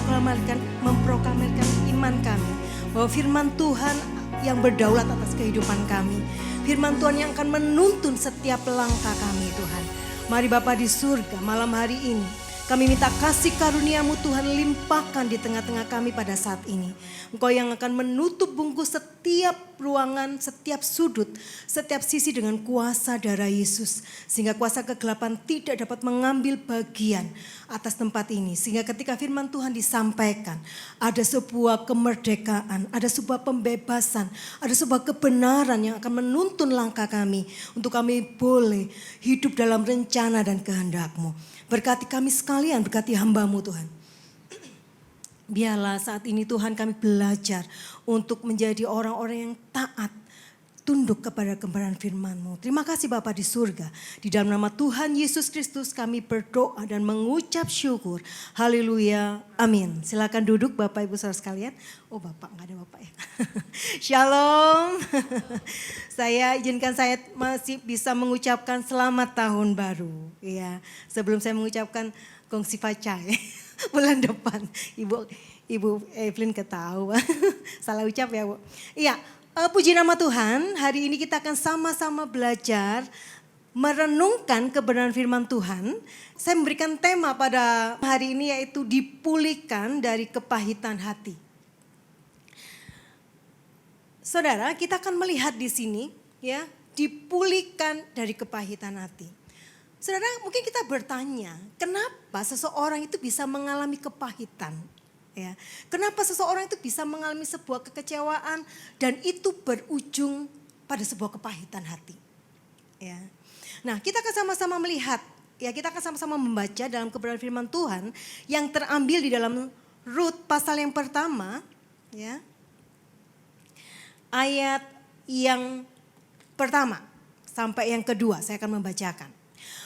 memproklamirkan iman kami bahwa firman Tuhan yang berdaulat atas kehidupan kami. Firman Tuhan yang akan menuntun setiap langkah kami Tuhan. Mari Bapa di surga malam hari ini kami minta kasih karunia-Mu Tuhan limpahkan di tengah-tengah kami pada saat ini. Engkau yang akan menutup bungkus setiap ruangan, setiap sudut, setiap sisi dengan kuasa darah Yesus. Sehingga kuasa kegelapan tidak dapat mengambil bagian atas tempat ini. Sehingga ketika firman Tuhan disampaikan, ada sebuah kemerdekaan, ada sebuah pembebasan, ada sebuah kebenaran yang akan menuntun langkah kami. Untuk kami boleh hidup dalam rencana dan kehendak-Mu. Berkati kami sekalian, berkati hamba-Mu Tuhan. Biarlah saat ini Tuhan kami belajar untuk menjadi orang-orang yang taat, tunduk kepada kebenaran firman-Mu. Terima kasih Bapa di surga. Di dalam nama Tuhan Yesus Kristus kami berdoa dan mengucap syukur. Haleluya, amin. Silakan duduk Bapak Ibu Saudara sekalian. Oh Bapak, enggak ada Bapak ya. Shalom. Saya masih bisa mengucapkan selamat tahun baru. Ya, sebelum saya mengucapkan Gong Si Fa Cai bulan depan. Ibu Evelyn ketawa. Salah ucap ya Bu. Iya, puji nama Tuhan. Hari ini kita akan sama-sama belajar merenungkan kebenaran firman Tuhan. Saya memberikan tema pada hari ini yaitu dipulihkan dari kepahitan hati. Saudara, kita akan melihat di sini ya, dipulihkan dari kepahitan hati. Saudara, mungkin kita bertanya, kenapa seseorang itu bisa mengalami kepahitan? Ya, kenapa seseorang itu bisa mengalami sebuah kekecewaan dan itu berujung pada sebuah kepahitan hati? Ya. Nah, kita akan sama-sama melihat, ya, kita akan sama-sama membaca dalam kebenaran firman Tuhan yang terambil di dalam Rut pasal yang pertama, ya. Ayat yang pertama sampai yang kedua saya akan membacakan.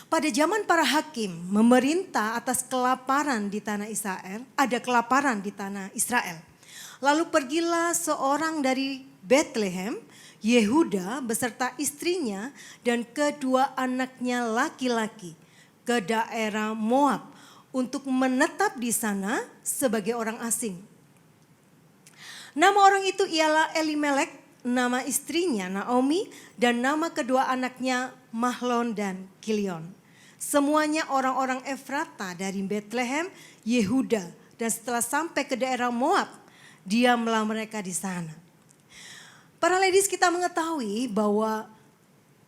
Pada zaman para hakim memerintah atas kelaparan di tanah Israel, ada kelaparan di tanah Israel. Lalu pergilah seorang dari Bethlehem, Yehuda beserta istrinya dan kedua anaknya laki-laki ke daerah Moab untuk menetap di sana sebagai orang asing. Nama orang itu ialah Elimelek, nama istrinya Naomi, dan nama kedua anaknya Mahlon dan Kilion. Semuanya orang-orang Efrata dari Bethlehem, Yehuda, dan setelah sampai ke daerah Moab, diamlah mereka di sana. Para ladies, kita mengetahui bahwa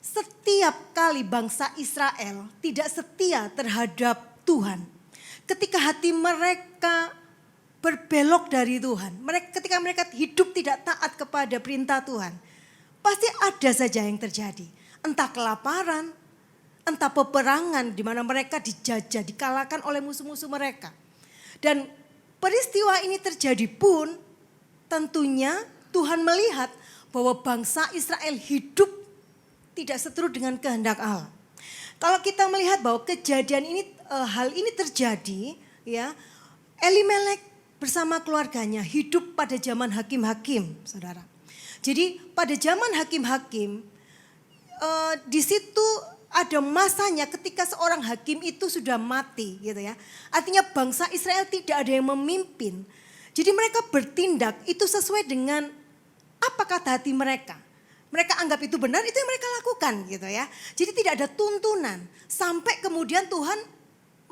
setiap kali bangsa Israel tidak setia terhadap Tuhan, ketika hati mereka berbelok dari Tuhan, ketika mereka hidup tidak taat kepada perintah Tuhan, pasti ada saja yang terjadi. Entah kelaparan, entah peperangan di mana mereka dijajah, dikalahkan oleh musuh-musuh mereka. Dan peristiwa ini terjadi pun tentunya Tuhan melihat bahwa bangsa Israel hidup tidak seturut dengan kehendak Allah. Kalau kita melihat bahwa kejadian ini, hal ini terjadi, ya, Elimelek bersama keluarganya hidup pada zaman hakim-hakim, saudara. Jadi pada zaman hakim-hakim, di situ ada masanya ketika seorang hakim itu sudah mati, gitu ya. Artinya bangsa Israel tidak ada yang memimpin. Jadi mereka bertindak itu sesuai dengan apa kata hati mereka. Mereka anggap itu benar, itu yang mereka lakukan, gitu ya. Jadi tidak ada tuntunan sampai kemudian Tuhan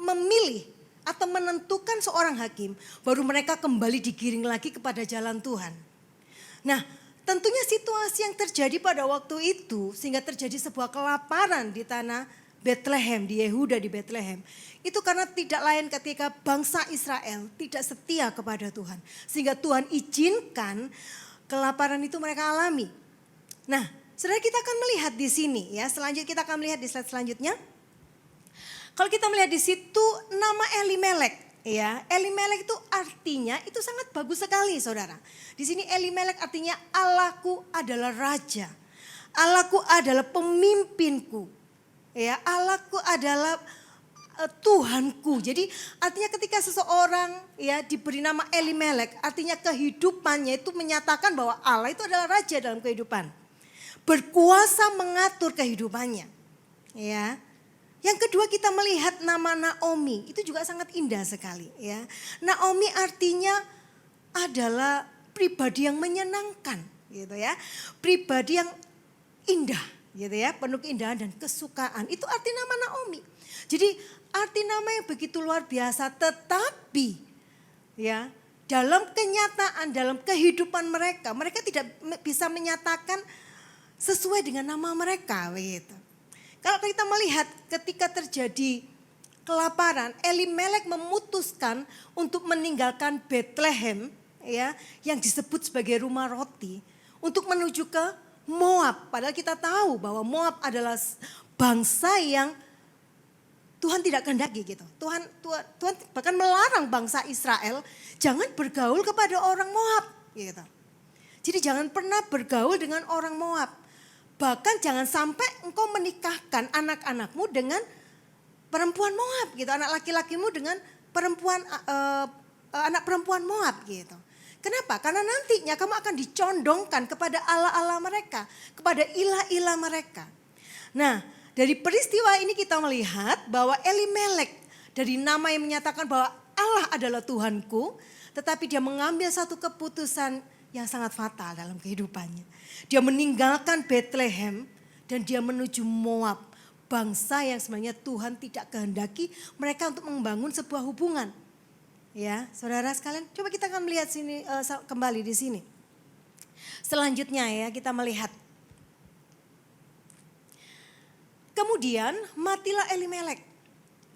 memilih atau menentukan seorang hakim, baru mereka kembali digiring lagi kepada jalan Tuhan. Nah, tentunya situasi yang terjadi pada waktu itu sehingga terjadi sebuah kelaparan di tanah Bethlehem, di Yehuda di Bethlehem. Itu karena tidak lain ketika bangsa Israel tidak setia kepada Tuhan. Sehingga Tuhan izinkan kelaparan itu mereka alami. Nah, saudara, kita akan melihat di sini ya, selanjutnya kita akan melihat di slide selanjutnya. Kalau kita melihat di situ nama Elimelek, ya, Elimelek itu artinya itu sangat bagus sekali, saudara. Di sini Elimelek artinya Allahku adalah raja, Allahku adalah pemimpinku, ya, Allahku adalah Tuhanku. Jadi artinya ketika seseorang ya diberi nama Elimelek, artinya kehidupannya itu menyatakan bahwa Allah itu adalah raja dalam kehidupan, berkuasa mengatur kehidupannya, ya. Yang kedua kita melihat nama Naomi, itu juga sangat indah sekali ya. Naomi artinya adalah pribadi yang menyenangkan gitu ya. Pribadi yang indah gitu ya, penuh keindahan dan kesukaan. Itu arti nama Naomi. Jadi arti nama yang begitu luar biasa, tetapi ya dalam kenyataan, dalam kehidupan mereka, mereka tidak bisa menyatakan sesuai dengan nama mereka gitu. Kalau kita melihat ketika terjadi kelaparan, Elimelek memutuskan untuk meninggalkan Bethlehem ya, yang disebut sebagai rumah roti untuk menuju ke Moab. Padahal kita tahu bahwa Moab adalah bangsa yang Tuhan tidak kehendaki gitu. Tuhan bahkan melarang bangsa Israel jangan bergaul kepada orang Moab gitu. Jadi jangan pernah bergaul dengan orang Moab. Bahkan jangan sampai engkau menikahkan anak-anakmu dengan perempuan Moab gitu. Anak laki-lakimu dengan anak perempuan Moab gitu. Kenapa? Karena nantinya kamu akan dicondongkan kepada Allah-Allah mereka. Kepada ilah-ilah mereka. Nah, dari peristiwa ini kita melihat bahwa Elimelek dari nama yang menyatakan bahwa Allah adalah Tuhanku. Tetapi dia mengambil satu keputusan yang sangat fatal dalam kehidupannya. Dia meninggalkan Bethlehem dan dia menuju Moab. Bangsa yang sebenarnya Tuhan tidak kehendaki mereka untuk membangun sebuah hubungan. Ya, saudara sekalian, coba kita akan melihat sini kembali di sini. Selanjutnya ya, kita melihat. Kemudian matilah Elimelek,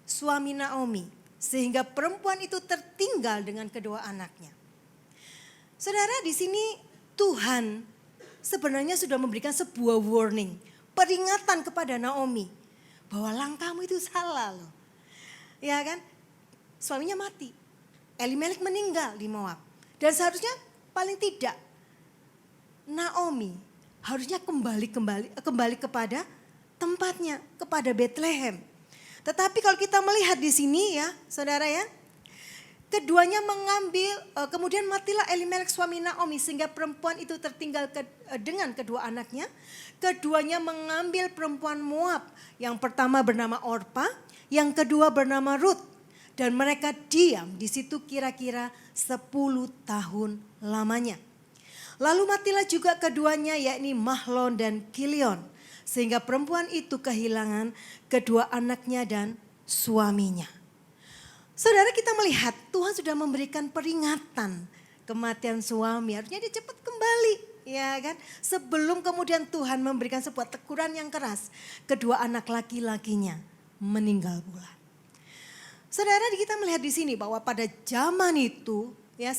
suami Naomi, sehingga perempuan itu tertinggal dengan kedua anaknya. Saudara, di sini Tuhan sebenarnya sudah memberikan sebuah warning, peringatan kepada Naomi bahwa langkahmu itu salah loh. Ya kan? Suaminya mati. Elimelek meninggal di Moab. Dan seharusnya paling tidak Naomi harusnya kembali kepada tempatnya, kepada Bethlehem. Tetapi kalau kita melihat di sini ya, saudara ya, keduanya kemudian matilah Elimelek suami Naomi sehingga perempuan itu tertinggal dengan kedua anaknya. Keduanya mengambil perempuan Moab, yang pertama bernama Orpa, yang kedua bernama Ruth. Dan mereka diam di situ kira-kira 10 tahun lamanya. Lalu matilah juga keduanya, yakni Mahlon dan Kilion. Sehingga perempuan itu kehilangan kedua anaknya dan suaminya. Saudara, kita melihat Tuhan sudah memberikan peringatan kematian suami. Harusnya dia cepat kembali, ya kan? Sebelum kemudian Tuhan memberikan sebuah teguran yang keras. Kedua anak laki-lakinya meninggal pula. Saudara, kita melihat di sini bahwa pada zaman itu ya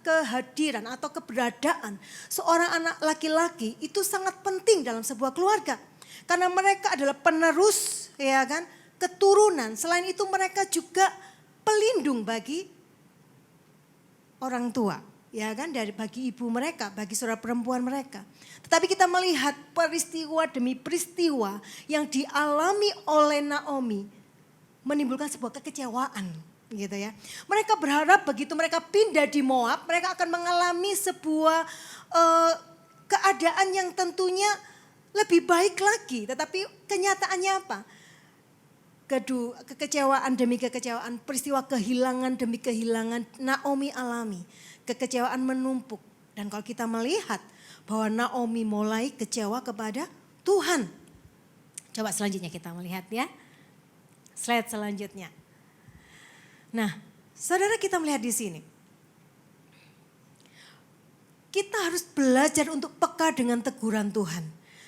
kehadiran atau keberadaan seorang anak laki-laki itu sangat penting dalam sebuah keluarga. Karena mereka adalah penerus, ya kan? Keturunan. Selain itu mereka juga pelindung bagi orang tua, ya kan, bagi ibu mereka, bagi saudara perempuan mereka. Tetapi kita melihat peristiwa demi peristiwa yang dialami oleh Naomi menimbulkan sebuah kekecewaan, gitu ya. Mereka berharap begitu mereka pindah di Moab, mereka akan mengalami sebuah keadaan yang tentunya lebih baik lagi. Tetapi kenyataannya apa? Kekecewaan demi kekecewaan, peristiwa kehilangan demi kehilangan Naomi alami. Kekecewaan menumpuk. Dan kalau kita melihat bahwa Naomi mulai kecewa kepada Tuhan. Coba selanjutnya kita melihat ya. Slide selanjutnya. Nah, saudara, kita melihat di sini. Kita harus belajar untuk peka dengan teguran Tuhan.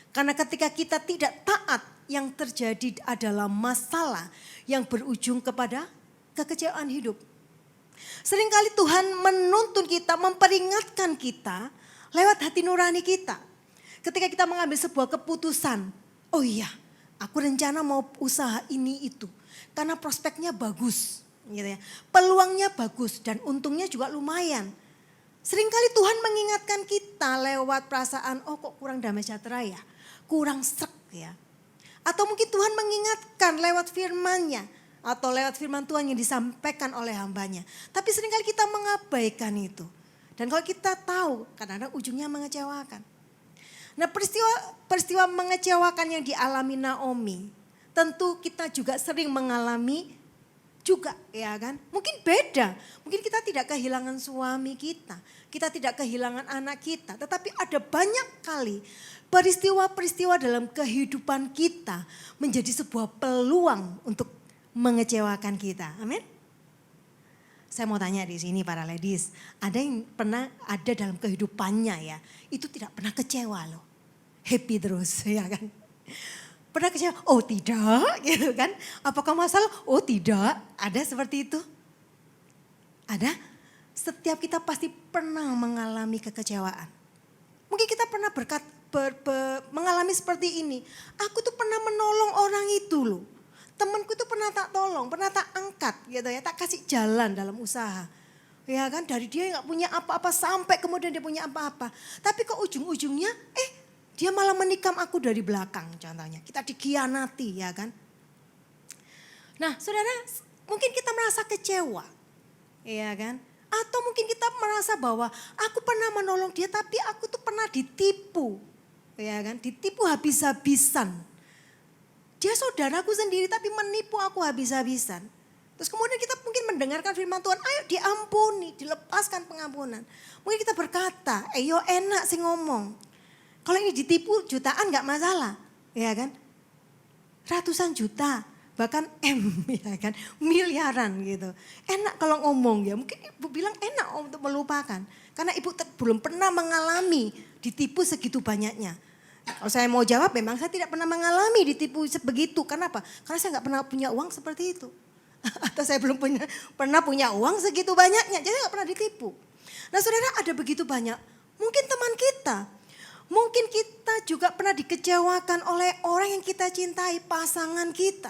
Karena ketika kita tidak taat, yang terjadi adalah masalah yang berujung kepada kekecewaan hidup. Seringkali Tuhan menuntun kita, memperingatkan kita lewat hati nurani kita. Ketika kita mengambil sebuah keputusan, oh iya, aku rencana mau usaha ini itu. Karena prospeknya bagus, gitu ya. Peluangnya bagus dan untungnya juga lumayan. Seringkali Tuhan mengingatkan kita lewat perasaan, oh kok kurang damai sejahtera ya, kurang srek ya. Atau mungkin Tuhan mengingatkan lewat firman-Nya atau lewat firman Tuhan yang disampaikan oleh hambanya. Tapi seringkali kita mengabaikan itu. Dan kalau kita tahu, kadang-kadang ujungnya mengecewakan. Nah, peristiwa mengecewakan yang dialami Naomi tentu kita juga sering mengalami juga ya kan. Mungkin beda, mungkin kita tidak kehilangan suami kita tidak kehilangan anak kita. Tetapi ada banyak kali peristiwa-peristiwa dalam kehidupan kita menjadi sebuah peluang untuk mengecewakan kita. Amin. Saya mau tanya di sini para ladies, ada yang pernah ada dalam kehidupannya ya, itu tidak pernah kecewa loh. Happy terus ya kan. Pernah kecewa? Oh tidak gitu kan. Apakah masalah? Oh tidak. Ada seperti itu? Ada? Setiap kita pasti pernah mengalami kekecewaan. Mungkin kita pernah mengalami seperti ini. Aku tuh pernah menolong orang itu loh. Temanku tuh pernah tak tolong, pernah tak angkat gitu ya. Tak kasih jalan dalam usaha. Ya kan dari dia gak punya apa-apa sampai kemudian dia punya apa-apa. Tapi ke ujung-ujungnya dia malah menikam aku dari belakang contohnya. Kita dikhianati ya kan. Nah saudara mungkin kita merasa kecewa. Ya kan. Atau mungkin kita merasa bahwa aku pernah menolong dia tapi aku tuh pernah ditipu. Ya kan. Ditipu habis-habisan. Dia saudaraku sendiri tapi menipu aku habis-habisan. Terus kemudian kita mungkin mendengarkan firman Tuhan. Ayo diampuni, dilepaskan pengampunan. Mungkin kita berkata, yo enak sih ngomong. Kalau ini ditipu jutaan gak masalah, ya kan? Ratusan juta, bahkan ya kan, miliaran gitu. Enak kalau ngomong ya, mungkin ibu bilang enak untuk melupakan. Karena ibu belum pernah mengalami ditipu segitu banyaknya. Kalau saya mau jawab memang saya tidak pernah mengalami ditipu sebegitu. Kenapa? Karena saya gak pernah punya uang seperti itu. Atau saya belum pernah punya uang segitu banyaknya, jadi gak pernah ditipu. Nah saudara ada begitu banyak, mungkin teman kita. Mungkin kita juga pernah dikecewakan oleh orang yang kita cintai, pasangan kita.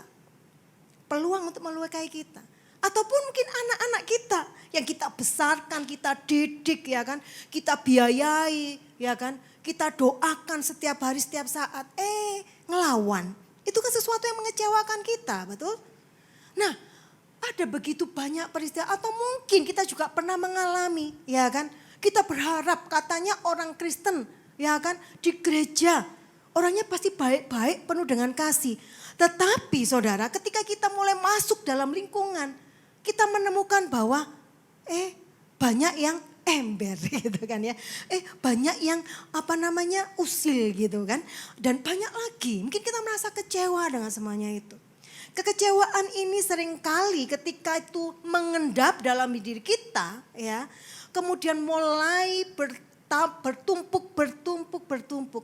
Peluang untuk melukai kita. Ataupun mungkin anak-anak kita yang kita besarkan, kita didik ya kan. Kita biayai ya kan. Kita doakan setiap hari, setiap saat. Ngelawan. Itu kan sesuatu yang mengecewakan kita, betul? Nah ada begitu banyak peristiwa. Atau mungkin kita juga pernah mengalami ya kan. Kita berharap katanya orang Kristen ya kan di gereja orangnya pasti baik-baik penuh dengan kasih. Tetapi saudara ketika kita mulai masuk dalam lingkungan kita menemukan bahwa banyak yang ember gitu kan ya. Banyak yang usil gitu kan. Dan banyak lagi mungkin kita merasa kecewa dengan semuanya itu. Kekecewaan ini seringkali ketika itu mengendap dalam diri kita ya. Kemudian mulai bertumpuk.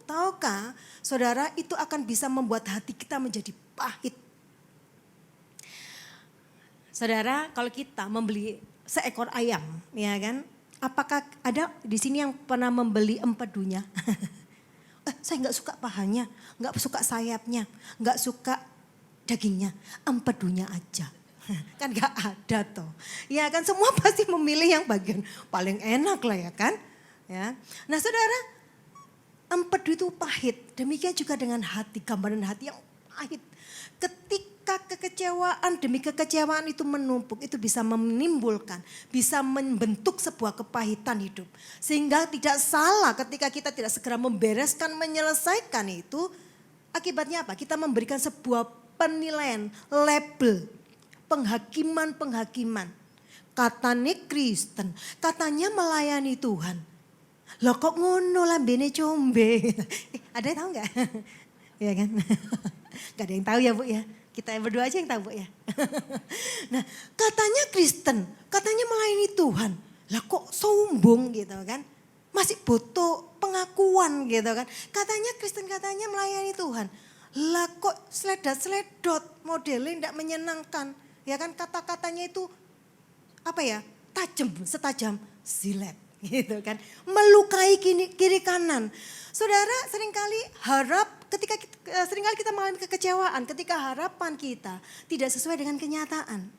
Tahukah saudara itu akan bisa membuat hati kita menjadi pahit. Saudara kalau kita membeli seekor ayam ya kan. Apakah ada di sini yang pernah membeli empedunya? Saya gak suka pahanya, gak suka sayapnya, gak suka dagingnya, empedunya aja. Kan gak ada toh. Ya kan semua pasti memilih yang bagian paling enak lah ya kan. Ya. Nah saudara, empedu itu pahit. Demikian juga dengan hati, gambaran hati yang pahit. Ketika kekecewaan demi kekecewaan itu menumpuk, itu bisa menimbulkan, bisa membentuk sebuah kepahitan hidup. Sehingga tidak salah ketika kita tidak segera membereskan, menyelesaikan itu. Akibatnya apa? Kita memberikan sebuah penilaian, label, penghakiman. Katanya Kristen, katanya melayani Tuhan. Loh kok ngono lambene combe. Ada yang tahu gak? Ya kan? Gak ada yang tahu ya Bu ya. Kita yang berdua aja yang tahu Bu ya. Nah katanya Kristen, katanya melayani Tuhan. Lah kok sombong gitu kan. Masih butuh pengakuan gitu kan. Katanya Kristen, katanya melayani Tuhan. Lah kok sledot modelnya tidak menyenangkan. Ya kan kata-katanya itu tajam, setajam silet. Gitu kan, melukai kiri kanan. Saudara seringkali kita mengalami kekecewaan ketika harapan kita tidak sesuai dengan kenyataan.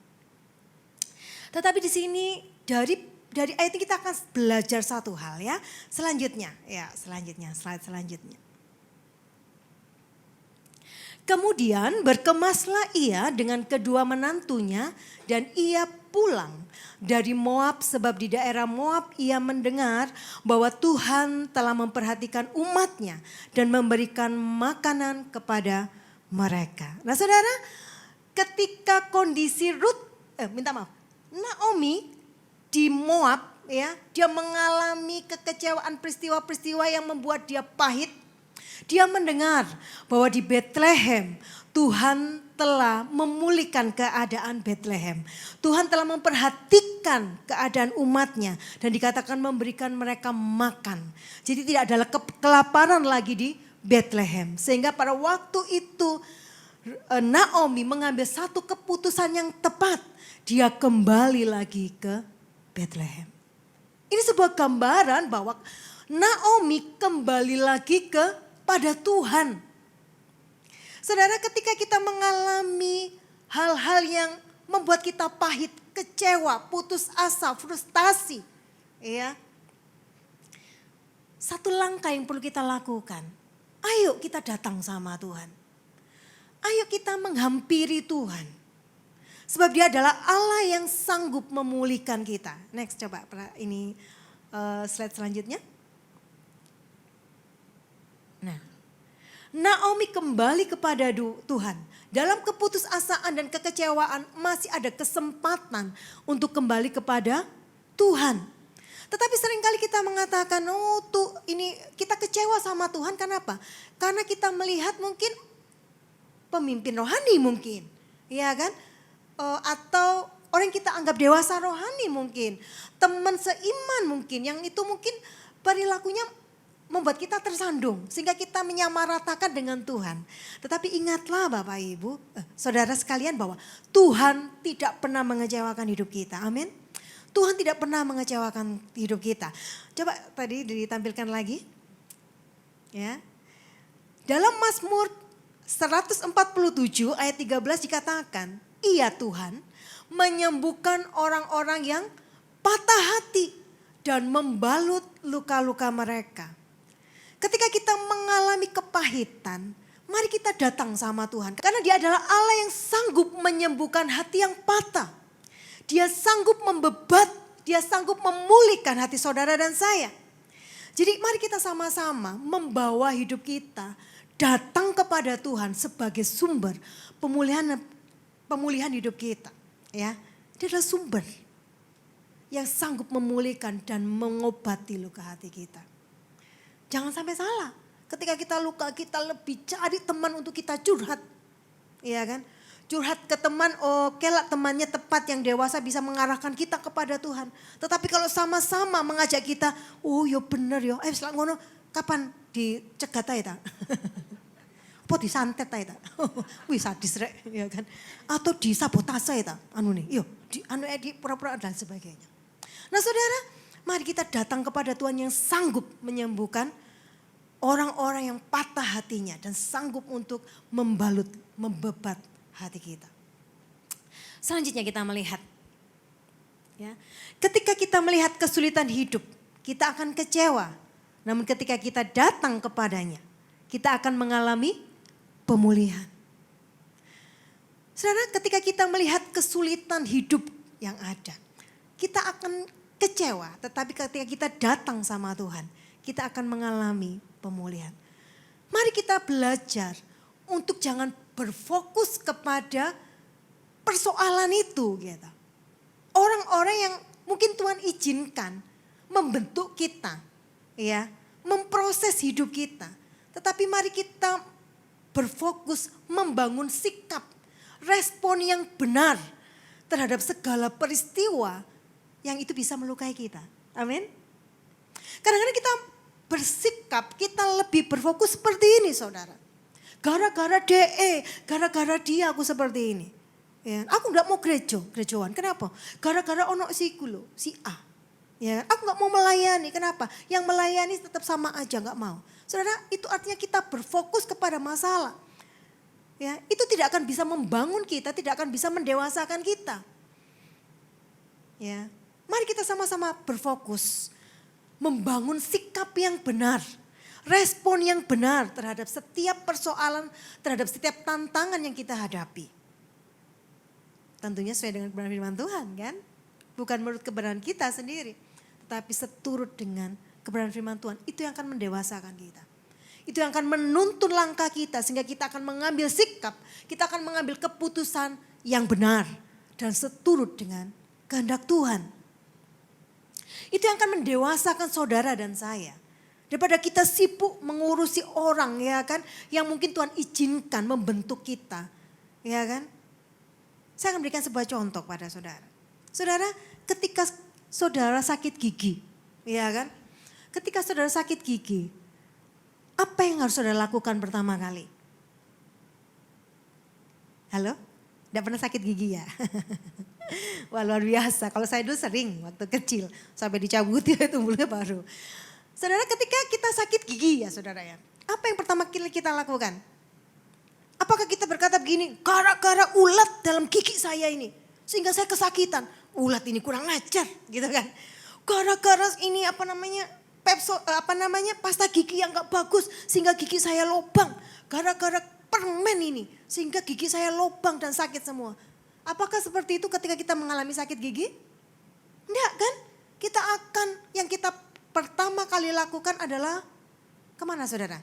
Tetapi di sini dari ayat ini kita akan belajar satu hal ya. Selanjutnya, slide selanjutnya. Kemudian berkemaslah ia dengan kedua menantunya dan ia pulang dari Moab sebab di daerah Moab ia mendengar bahwa Tuhan telah memperhatikan umatnya dan memberikan makanan kepada mereka. Nah saudara, ketika kondisi Naomi di Moab, ya, dia mengalami kekecewaan peristiwa-peristiwa yang membuat dia pahit. Dia mendengar bahwa di Bethlehem Tuhan telah memulihkan keadaan Bethlehem. Tuhan telah memperhatikan keadaan umatnya dan dikatakan memberikan mereka makan. Jadi tidak ada kelaparan lagi di Bethlehem. Sehingga pada waktu itu Naomi mengambil satu keputusan yang tepat. Dia kembali lagi ke Bethlehem. Ini sebuah gambaran bahwa Naomi kembali lagi kepada Tuhan. Saudara, ketika kita mengalami hal-hal yang membuat kita pahit, kecewa, putus asa, frustasi, ya. Satu langkah yang perlu kita lakukan. Ayo kita datang sama Tuhan. Ayo kita menghampiri Tuhan. Sebab Dia adalah Allah yang sanggup memulihkan kita. Next, coba ini slide selanjutnya. Nah, Naomi kembali kepada Tuhan. Dalam keputusasaan dan kekecewaan masih ada kesempatan untuk kembali kepada Tuhan. Tetapi seringkali kita mengatakan, ini kita kecewa sama Tuhan, kenapa? Karena kita melihat mungkin pemimpin rohani mungkin, ya kan? Atau orang yang kita anggap dewasa rohani mungkin, teman seiman mungkin, yang itu mungkin perilakunya membuat kita tersandung sehingga kita menyamaratakan dengan Tuhan. Tetapi ingatlah Bapak Ibu, saudara sekalian bahwa Tuhan tidak pernah mengecewakan hidup kita. Amin. Tuhan tidak pernah mengecewakan hidup kita. Coba tadi ditampilkan lagi. Ya. Dalam Mazmur 147 ayat 13 dikatakan, "Ia Tuhan menyembuhkan orang-orang yang patah hati dan membalut luka-luka mereka." Ketika kita mengalami kepahitan, mari kita datang sama Tuhan. Karena Dia adalah Allah yang sanggup menyembuhkan hati yang patah. Dia sanggup membebat, Dia sanggup memulihkan hati saudara dan saya. Jadi mari kita sama-sama membawa hidup kita datang kepada Tuhan sebagai sumber pemulihan hidup kita. Ya, Dia adalah sumber yang sanggup memulihkan dan mengobati luka hati kita. Jangan sampai salah. Ketika kita luka, kita lebih cari teman untuk kita curhat. Iya kan? Curhat ke teman, oke lah temannya tepat yang dewasa bisa mengarahkan kita kepada Tuhan. Tetapi kalau sama-sama mengajak kita, yo bener yo. Setelah ngono, kapan dicegat aja tak? Apa disantet aja tak? Wih sadis rek, ya kan? Atau disabotase aja tak? Di pura-pura dan sebagainya. Nah saudara, mari kita datang kepada Tuhan yang sanggup menyembuhkan orang-orang yang patah hatinya dan sanggup untuk membebat hati kita. Selanjutnya kita melihat, ya, ketika kita melihat kesulitan hidup, kita akan kecewa. Namun ketika kita datang kepadanya, kita akan mengalami pemulihan. Saudara, ketika kita melihat kesulitan hidup yang ada, kita akan kecewa, tetapi ketika kita datang sama Tuhan, kita akan mengalami pemulihan. Mari kita belajar untuk jangan berfokus kepada persoalan itu. Gitu. Orang-orang yang mungkin Tuhan izinkan membentuk kita, ya, memproses hidup kita. Tetapi mari kita berfokus membangun sikap, respon yang benar terhadap segala peristiwa yang itu bisa melukai kita. Amin. Kadang-kadang kita bersikap, kita lebih berfokus seperti ini saudara. Gara-gara gara-gara dia aku seperti ini. Ya, aku gak mau gerejoan. Kenapa? Gara-gara ono si A. Ya, aku gak mau melayani. Kenapa? Yang melayani tetap sama aja gak mau. Saudara, itu artinya kita berfokus kepada masalah. Ya, itu tidak akan bisa membangun kita, tidak akan bisa mendewasakan kita. Ya. Mari kita sama-sama berfokus, membangun sikap yang benar, respon yang benar terhadap setiap persoalan, terhadap setiap tantangan yang kita hadapi. Tentunya sesuai dengan kebenaran firman Tuhan kan, bukan menurut kebenaran kita sendiri, tetapi seturut dengan kebenaran firman Tuhan, itu yang akan mendewasakan kita. Itu yang akan menuntun langkah kita sehingga kita akan mengambil sikap, kita akan mengambil keputusan yang benar dan seturut dengan kehendak Tuhan. Itu yang akan mendewasakan saudara dan saya. Daripada kita sibuk mengurusi orang ya kan, yang mungkin Tuhan izinkan membentuk kita, ya kan. Saya akan berikan sebuah contoh pada saudara. Saudara, ketika saudara sakit gigi, ya kan. Ketika saudara sakit gigi, apa yang harus saudara lakukan pertama kali? Halo? Tidak pernah sakit gigi ya? Wah luar biasa, kalau saya dulu sering waktu kecil, sampai dicabut ya tumbulnya baru. Saudara, ketika kita sakit gigi ya saudara ya, apa yang pertama kali kita lakukan? Apakah kita berkata begini, gara-gara ulat dalam gigi saya ini, sehingga saya kesakitan. Ulat ini kurang ajar gitu kan. Gara-gara ini pasta gigi yang gak bagus, sehingga gigi saya lubang. Gara-gara permen ini, sehingga gigi saya lubang dan sakit semua. Apakah seperti itu ketika kita mengalami sakit gigi? Enggak kan? Yang kita pertama kali lakukan adalah kemana saudara?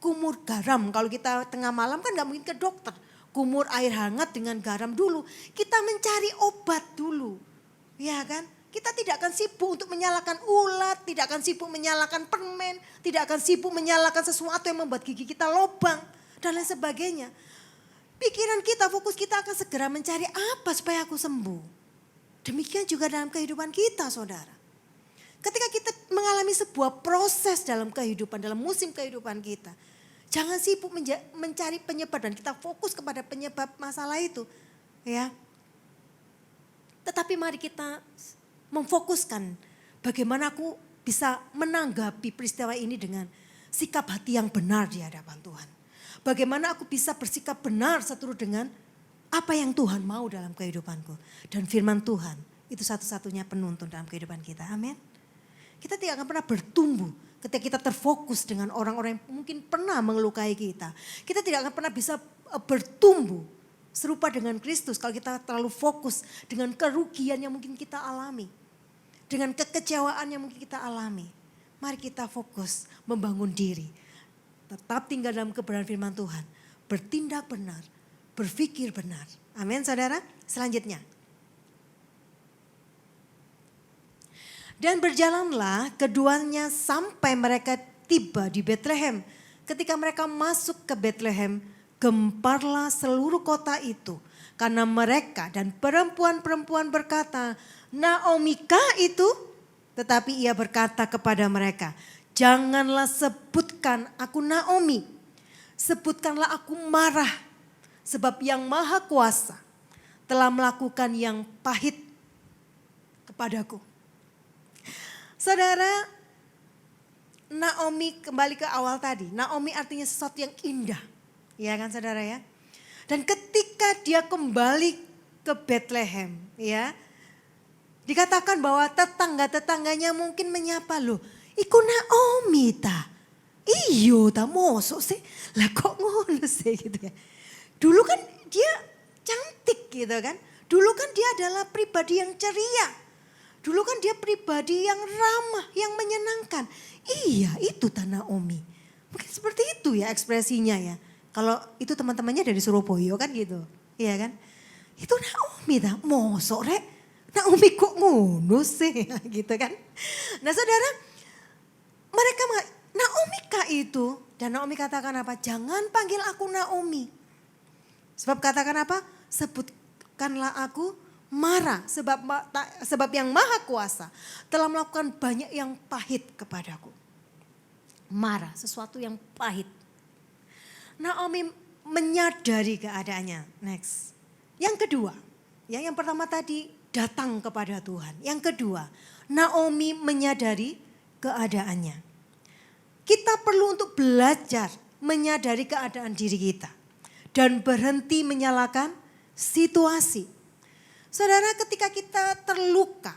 Kumur garam. Kalau kita tengah malam kan gak mungkin ke dokter. Kumur air hangat dengan garam dulu. Kita mencari obat dulu. Ya kan? Kita tidak akan sibuk untuk menyalakan ulat. Tidak akan sibuk menyalakan permen. Tidak akan sibuk menyalakan sesuatu yang membuat gigi kita lubang. Dan lain sebagainya. Pikiran kita, fokus kita akan segera mencari apa supaya aku sembuh. Demikian juga dalam kehidupan kita saudara. Ketika kita mengalami sebuah proses dalam kehidupan, dalam musim kehidupan kita. Jangan sibuk mencari penyebab dan kita fokus kepada penyebab masalah itu. Ya. Tetapi mari kita memfokuskan bagaimana aku bisa menanggapi peristiwa ini dengan sikap hati yang benar di hadapan Tuhan. Bagaimana aku bisa bersikap benar seturut dengan apa yang Tuhan mau dalam kehidupanku. Dan firman Tuhan itu satu-satunya penuntun dalam kehidupan kita. Amin. Kita tidak akan pernah bertumbuh ketika kita terfokus dengan orang-orang yang mungkin pernah mengelukai kita. Kita tidak akan pernah bisa bertumbuh serupa dengan Kristus kalau kita terlalu fokus dengan kerugian yang mungkin kita alami. Dengan kekecewaan yang mungkin kita alami. Mari kita fokus membangun diri. Tetap tinggal dalam kebenaran firman Tuhan. Bertindak benar, berpikir benar. Amin saudara. Selanjutnya. Dan berjalanlah keduanya sampai mereka tiba di Betlehem. Ketika mereka masuk ke Betlehem, gemparlah seluruh kota itu. Karena mereka dan perempuan-perempuan berkata, Naomi kah itu? Tetapi ia berkata kepada mereka, janganlah sebutkan aku Naomi. Sebutkanlah aku Marah. Sebab yang Maha Kuasa telah melakukan yang pahit kepadaku. Saudara, Naomi kembali ke awal tadi. Naomi artinya sesuatu yang indah. Ya kan saudara ya. Dan ketika dia kembali ke Betlehem ya. Dikatakan bahwa tetangga-tetangganya mungkin menyapa loh. Iku Naomi ta. Iyo ta mosok sih. Lah kok ngono sih gitu ya. Dulu kan dia cantik gitu kan. Dulu kan dia adalah pribadi yang ceria. Dulu kan dia pribadi yang ramah, yang menyenangkan. Iya itu ta Naomi. Mungkin seperti itu ya ekspresinya ya. Kalau itu teman-temannya dari Surabaya kan gitu. Iya kan. Itu Naomi ta mosok rek. Naomi kok ngono sih gitu kan. Nah saudara, mereka Naomi kah itu? Dan Naomi katakan apa? Jangan panggil aku Naomi. Sebab katakan apa? Sebutkanlah aku Marah. Sebab yang Maha Kuasa telah melakukan banyak yang pahit kepadaku. Marah, sesuatu yang pahit. Naomi menyadari keadaannya. Next. Yang kedua, yang pertama tadi datang kepada Tuhan. Yang kedua, Naomi menyadari keadaannya. Kita perlu untuk belajar menyadari keadaan diri kita. Dan berhenti menyalahkan situasi. Saudara, ketika kita terluka,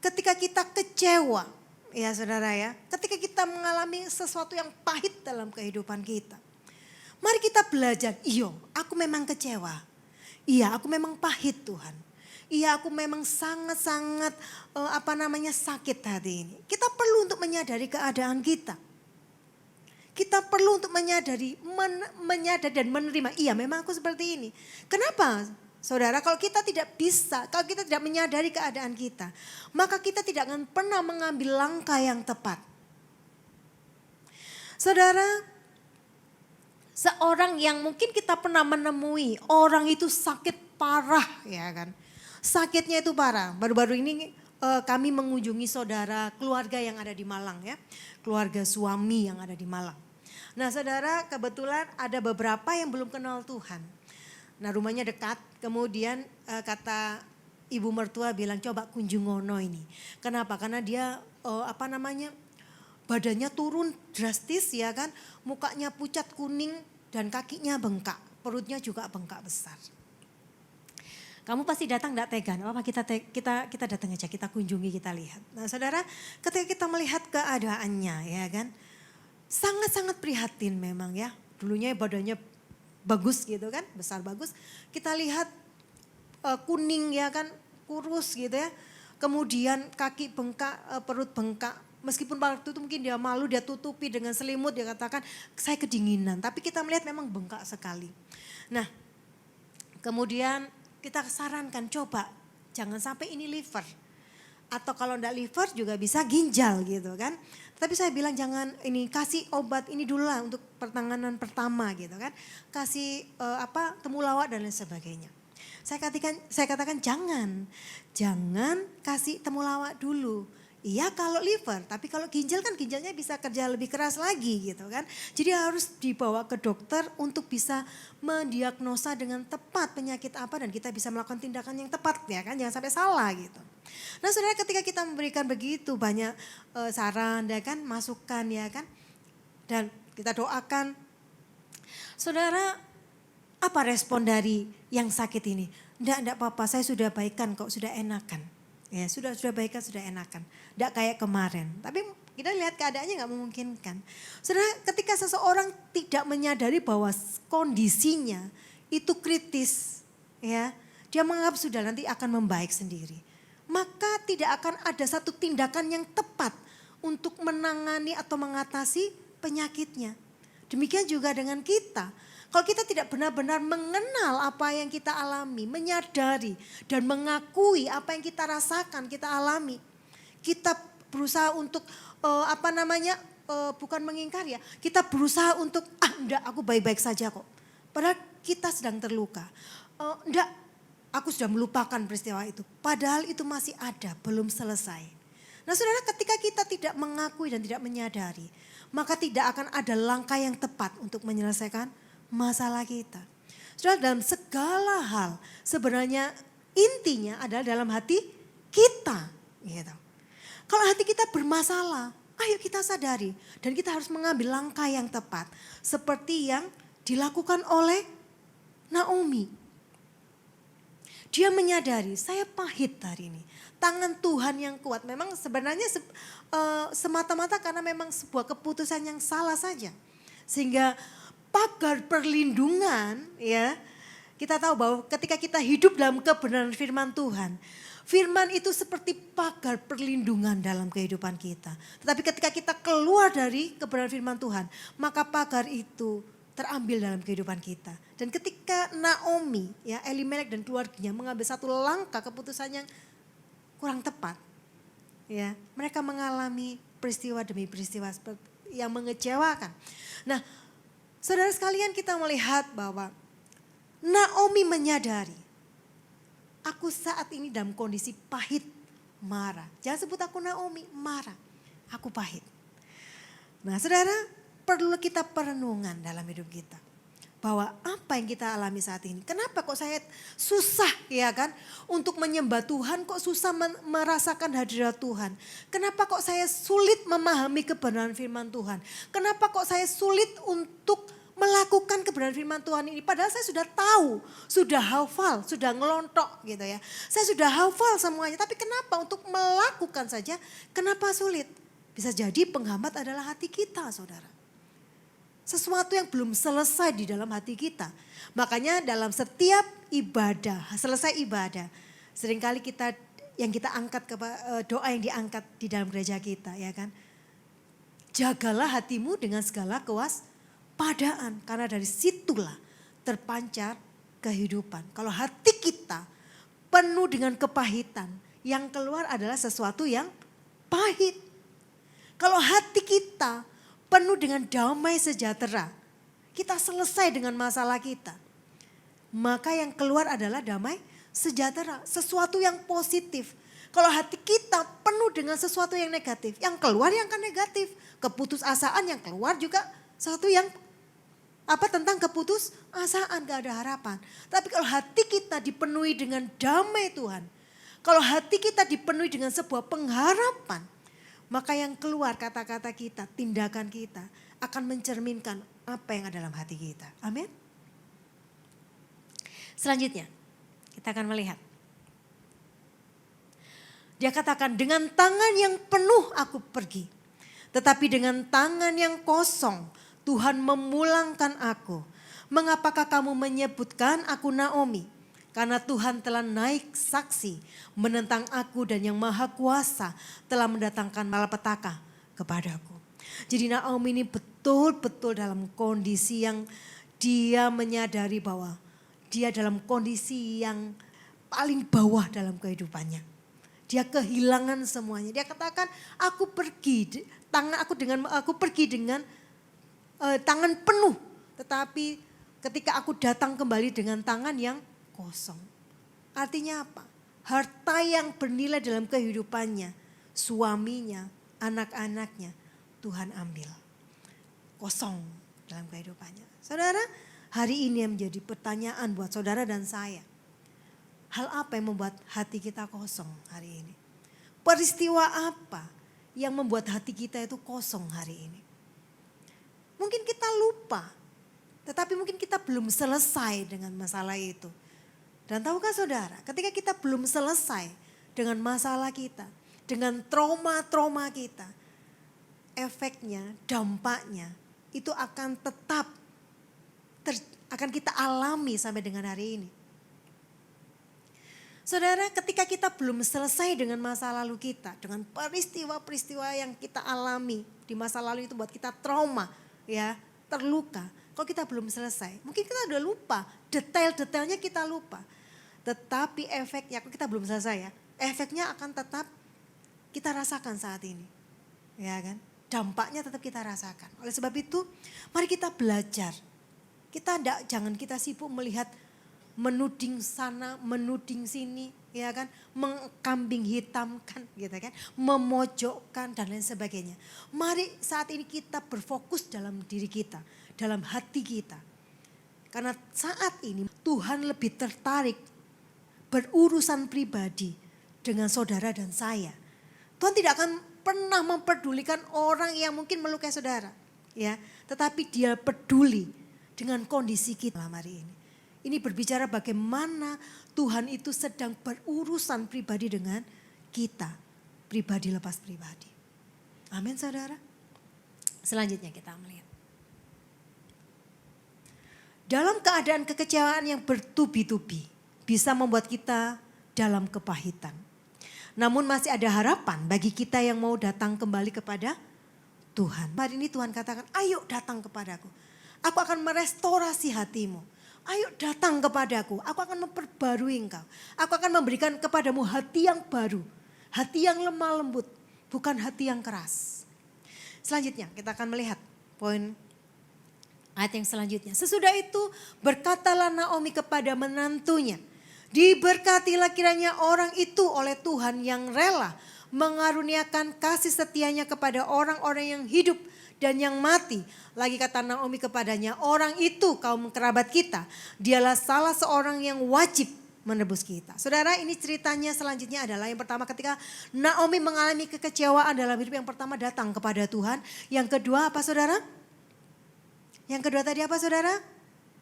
ketika kita kecewa, ya saudara ya. Ketika kita mengalami sesuatu yang pahit dalam kehidupan kita. Mari kita belajar, iya aku memang kecewa. Iya aku memang pahit Tuhan. Iya aku memang sangat-sangat sakit hati ini. Kita perlu untuk menyadari keadaan kita. Kita perlu untuk menyadari dan menerima, iya memang aku seperti ini. Kenapa? Saudara, kalau kita tidak bisa, kalau kita tidak menyadari keadaan kita, maka kita tidak akan pernah mengambil langkah yang tepat. Saudara, seorang yang mungkin kita pernah menemui, orang itu sakit parah ya kan. Sakitnya itu parah. Baru-baru ini kami mengunjungi saudara keluarga yang ada di Malang ya. Keluarga suami yang ada di Malang. Nah saudara, kebetulan ada beberapa yang belum kenal Tuhan. Nah rumahnya dekat, kemudian kata ibu mertua bilang coba kunjungono ini. Kenapa? Karena dia badannya turun drastis ya kan. Mukanya pucat kuning dan kakinya bengkak. Perutnya juga bengkak besar. Kamu pasti datang enggak tega, apa kita datang aja, kita kunjungi, kita lihat. Nah saudara, ketika kita melihat keadaannya ya kan. Sangat-sangat prihatin memang ya. Dulunya badannya bagus gitu kan, besar bagus. Kita lihat kuning ya kan, kurus gitu ya. Kemudian kaki bengkak, perut bengkak. Meskipun waktu itu mungkin dia malu, dia tutupi dengan selimut, dia katakan saya kedinginan. Tapi kita melihat memang bengkak sekali. Nah kemudian kita sarankan coba jangan sampai ini liver. Atau kalau enggak liver juga bisa ginjal gitu kan. Tapi saya bilang jangan ini, kasih obat ini dulu lah untuk penanganan pertama gitu kan. Kasih temulawak dan lain sebagainya. Saya katakan jangan kasih temulawak dulu. Iya kalau liver, tapi kalau ginjal kan ginjalnya bisa kerja lebih keras lagi gitu kan. Jadi harus dibawa ke dokter untuk bisa mendiagnosa dengan tepat penyakit apa dan kita bisa melakukan tindakan yang tepat ya kan. Jangan sampai salah gitu. Nah saudara, ketika kita memberikan begitu banyak saran ya kan, masukan ya kan. Dan kita doakan. Saudara, apa respon dari yang sakit ini? Enggak apa-apa, saya sudah baikan kok, sudah enakan. Ya sudah baikan, sudah enakan. Enggak kayak kemarin. Tapi kita lihat keadaannya enggak memungkinkan. Saudara, ketika seseorang tidak menyadari bahwa kondisinya itu kritis, ya, dia menganggap sudah nanti akan membaik sendiri. Maka tidak akan ada satu tindakan yang tepat untuk menangani atau mengatasi penyakitnya. Demikian juga dengan kita. Kalau kita tidak benar-benar mengenal apa yang kita alami, menyadari dan mengakui apa yang kita rasakan, kita alami. Kita berusaha untuk bukan mengingkari ya. Kita berusaha untuk enggak, aku baik-baik saja kok. Padahal kita sedang terluka. Enggak, aku sudah melupakan peristiwa itu. Padahal itu masih ada, belum selesai. Nah saudara, ketika kita tidak mengakui dan tidak menyadari, maka tidak akan ada langkah yang tepat untuk menyelesaikan masalah kita. Saudara, dalam segala hal sebenarnya intinya adalah dalam hati kita. Gitu. Kalau hati kita bermasalah, ayo kita sadari. Dan kita harus mengambil langkah yang tepat. Seperti yang dilakukan oleh Naomi. Dia menyadari, saya pahit hari ini. Tangan Tuhan yang kuat. Memang sebenarnya semata-mata karena memang sebuah keputusan yang salah saja. Sehingga pagar perlindungan ya. Kita tahu bahwa ketika kita hidup dalam kebenaran firman Tuhan. Firman itu seperti pagar perlindungan dalam kehidupan kita. Tetapi ketika kita keluar dari kebenaran firman Tuhan. Maka pagar itu terambil dalam kehidupan kita. Dan ketika Naomi, ya Elimelek dan keluarganya mengambil satu langkah keputusan yang kurang tepat. Ya, mereka mengalami peristiwa demi peristiwa yang mengecewakan. Nah, saudara sekalian, kita melihat bahwa Naomi menyadari, aku saat ini dalam kondisi pahit, marah. Jangan sebut aku Naomi, marah. Aku pahit. Nah saudara, perlu kita perenungan dalam hidup kita. Bahwa apa yang kita alami saat ini. Kenapa kok saya susah ya kan. Untuk menyembah Tuhan, kok susah merasakan hadirat Tuhan. Kenapa kok saya sulit memahami kebenaran firman Tuhan. Kenapa kok saya sulit untuk melakukan kebenaran firman Tuhan ini. Padahal saya sudah tahu, sudah hafal, sudah ngelontok gitu ya. Saya sudah hafal semuanya, tapi kenapa untuk melakukan saja, kenapa sulit? Bisa jadi penghambat adalah hati kita saudara. Sesuatu yang belum selesai di dalam hati kita. Makanya dalam setiap ibadah, selesai ibadah, seringkali kita angkat doa yang diangkat di dalam gereja kita ya kan. Jagalah hatimu dengan segala kewaspadaan. Karena dari situlah terpancar kehidupan. Kalau hati kita penuh dengan kepahitan, yang keluar adalah sesuatu yang pahit. Kalau hati kita penuh dengan damai sejahtera, kita selesai dengan masalah kita. Maka yang keluar adalah damai sejahtera, sesuatu yang positif. Kalau hati kita penuh dengan sesuatu yang negatif, yang keluar yang akan negatif. Keputusasaan yang keluar juga sesuatu yang tentang keputusasaan, gak ada harapan. Tapi kalau hati kita dipenuhi dengan damai Tuhan, kalau hati kita dipenuhi dengan sebuah pengharapan, maka yang keluar kata-kata kita, tindakan kita akan mencerminkan apa yang ada dalam hati kita. Amin. Selanjutnya kita akan melihat. Dia katakan, dengan tangan yang penuh aku pergi. Tetapi dengan tangan yang kosong Tuhan memulangkan aku. Mengapakah kamu menyebutkan aku Naomi? Karena Tuhan telah naik saksi menentang aku dan yang maha kuasa telah mendatangkan malapetaka kepadaku. Jadi Naomi ini betul-betul dalam kondisi yang dia menyadari bahwa dia dalam kondisi yang paling bawah dalam kehidupannya. Dia kehilangan semuanya. Dia katakan, aku pergi dengan tangan penuh. Tetapi ketika aku datang kembali dengan tangan yang kosong. Artinya apa? Harta yang bernilai dalam kehidupannya, suaminya, anak-anaknya, Tuhan ambil. Kosong dalam kehidupannya. Saudara, hari ini yang menjadi pertanyaan buat saudara dan saya. Hal apa yang membuat hati kita kosong hari ini? Peristiwa apa yang membuat hati kita itu kosong hari ini? Mungkin kita lupa, tetapi mungkin kita belum selesai dengan masalah itu. Dan tahukah saudara, ketika kita belum selesai dengan masalah kita, dengan trauma-trauma kita, efeknya, dampaknya itu akan tetap akan kita alami sampai dengan hari ini. Saudara, ketika kita belum selesai dengan masa lalu kita, dengan peristiwa-peristiwa yang kita alami di masa lalu itu buat kita trauma, ya, terluka. Kalau kita belum selesai, mungkin kita udah lupa, detail-detailnya kita lupa. Tetapi efeknya, kalau kita belum selesai ya, efeknya akan tetap kita rasakan saat ini. Ya kan? Dampaknya tetap kita rasakan. Oleh sebab itu, mari kita belajar. Jangan kita sibuk melihat menuding sana, menuding sini, ya kan, mengkambing hitamkan, gitu kan, memojokkan dan lain sebagainya. Mari saat ini kita berfokus dalam diri kita, dalam hati kita. Karena saat ini Tuhan lebih tertarik berurusan pribadi dengan saudara dan saya. Tuhan tidak akan pernah memperdulikan orang yang mungkin melukai saudara, ya, tetapi Dia peduli dengan kondisi kita hari ini. Ini berbicara bagaimana Tuhan itu sedang berurusan pribadi dengan kita. Pribadi lepas pribadi. Amin saudara. Selanjutnya kita melihat. Dalam keadaan kekecewaan yang bertubi-tubi bisa membuat kita dalam kepahitan. Namun masih ada harapan bagi kita yang mau datang kembali kepada Tuhan. Hari ini Tuhan katakan, ayo datang kepadaku. Aku akan merestorasi hatimu. Ayo datang kepadaku, aku akan memperbarui engkau. Aku akan memberikan kepadamu hati yang baru. Hati yang lemah lembut, bukan hati yang keras. Selanjutnya kita akan melihat poin ayat yang selanjutnya. Sesudah itu berkatalah Naomi kepada menantunya. Diberkatilah kiranya orang itu oleh Tuhan yang rela mengaruniakan kasih setianya kepada orang-orang yang hidup dan yang mati. Lagi kata Naomi kepadanya, orang itu kaum kerabat kita, dialah salah seorang yang wajib menebus kita. Saudara, ini ceritanya selanjutnya adalah yang pertama ketika Naomi mengalami kekecewaan dalam hidup, yang pertama datang kepada Tuhan. Yang kedua apa saudara? Yang kedua tadi apa saudara?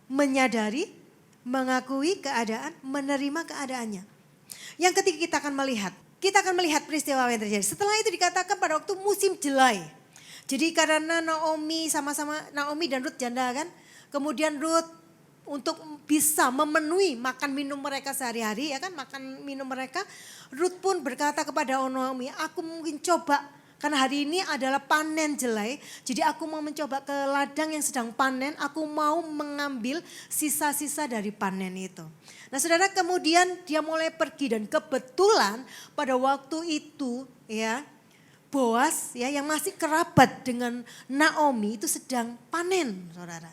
Menyadari, mengakui keadaan, menerima keadaannya. Yang ketiga kita akan melihat peristiwa yang terjadi. Setelah itu dikatakan pada waktu musim jelai. Jadi karena Naomi Naomi dan Ruth janda kan. Kemudian Ruth untuk bisa memenuhi makan minum mereka sehari-hari ya kan. Makan minum mereka. Ruth pun berkata kepada Naomi, aku mungkin coba Karena hari ini adalah panen jelai, jadi aku mau mencoba ke ladang yang sedang panen, aku mau mengambil sisa-sisa dari panen itu. Nah saudara, kemudian dia mulai pergi dan kebetulan pada waktu itu ya, Boas ya yang masih kerabat dengan Naomi itu sedang panen, saudara.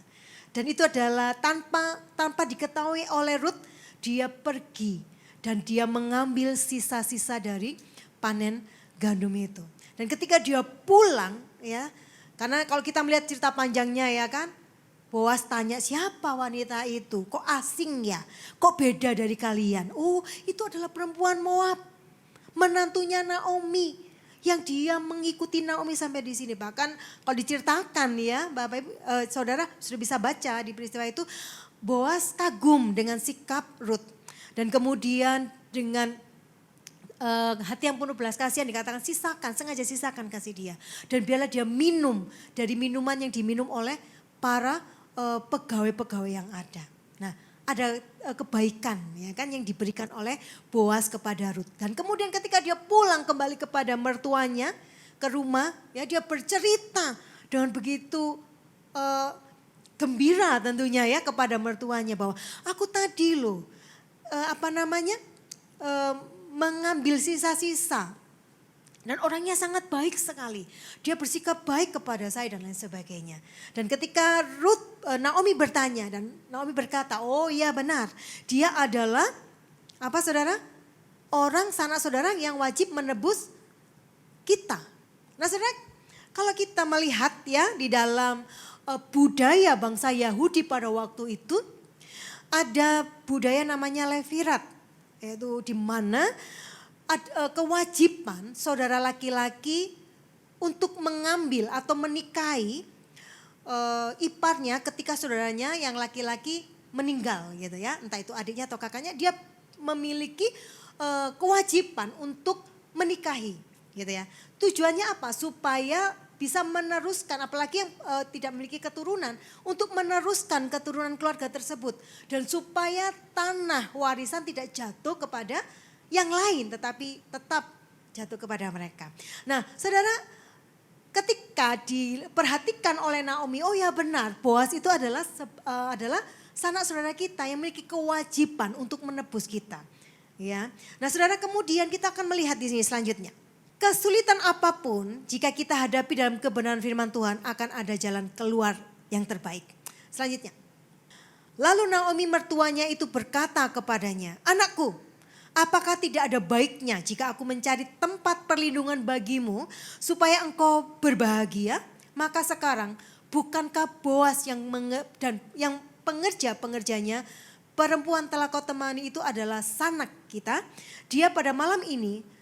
Dan itu adalah tanpa diketahui oleh Ruth, dia pergi dan dia mengambil sisa-sisa dari panen gandum itu. Dan ketika dia pulang ya, karena kalau kita melihat cerita panjangnya ya kan, Boas tanya siapa wanita itu, kok asing ya, kok beda dari kalian. Oh itu adalah perempuan Moab, menantunya Naomi. Yang dia mengikuti Naomi sampai di sini. Bahkan kalau diceritakan ya Bapak Ibu, saudara sudah bisa baca di peristiwa itu. Boas kagum dengan sikap Ruth. Dan kemudian dengan hati yang penuh belas kasihan dikatakan sengaja sisakan kasih dia. Dan biarlah dia minum dari minuman yang diminum oleh para pegawai-pegawai yang ada. Nah ada kebaikan ya kan yang diberikan oleh Boas kepada Ruth. Dan kemudian ketika dia pulang kembali kepada mertuanya ke rumah ya dia bercerita dengan begitu gembira tentunya ya kepada mertuanya bahwa aku tadi loh mengambil sisa-sisa. Dan orangnya sangat baik sekali. Dia bersikap baik kepada saya dan lain sebagainya. Dan ketika Naomi bertanya dan Naomi berkata, oh iya benar. Dia adalah apa saudara? Orang sanak saudara yang wajib menebus kita. Nah saudara, kalau kita melihat ya di dalam budaya bangsa Yahudi pada waktu itu. Ada budaya namanya Levirat. Yaitu di mana kewajiban saudara laki-laki untuk mengambil atau menikahi iparnya ketika saudaranya yang laki-laki meninggal gitu ya. Entah itu adiknya atau kakaknya, dia memiliki kewajiban untuk menikahi gitu ya. Tujuannya apa? Supaya bisa meneruskan, apalagi yang tidak memiliki keturunan, untuk meneruskan keturunan keluarga tersebut. Dan supaya tanah warisan tidak jatuh kepada yang lain, tetapi tetap jatuh kepada mereka. Nah saudara, ketika diperhatikan oleh Naomi, oh ya benar, Boas itu adalah sanak saudara kita yang memiliki kewajiban untuk menebus kita. Ya, nah saudara, kemudian kita akan melihat di sini selanjutnya. Kesulitan apapun jika kita hadapi dalam kebenaran firman Tuhan akan ada jalan keluar yang terbaik. Selanjutnya. Lalu Naomi mertuanya itu berkata kepadanya, anakku, apakah tidak ada baiknya jika aku mencari tempat perlindungan bagimu supaya engkau berbahagia? Maka sekarang bukankah Boas yang pengerja-pengerjanya perempuan telah kau temani itu adalah sanak kita? Dia pada malam ini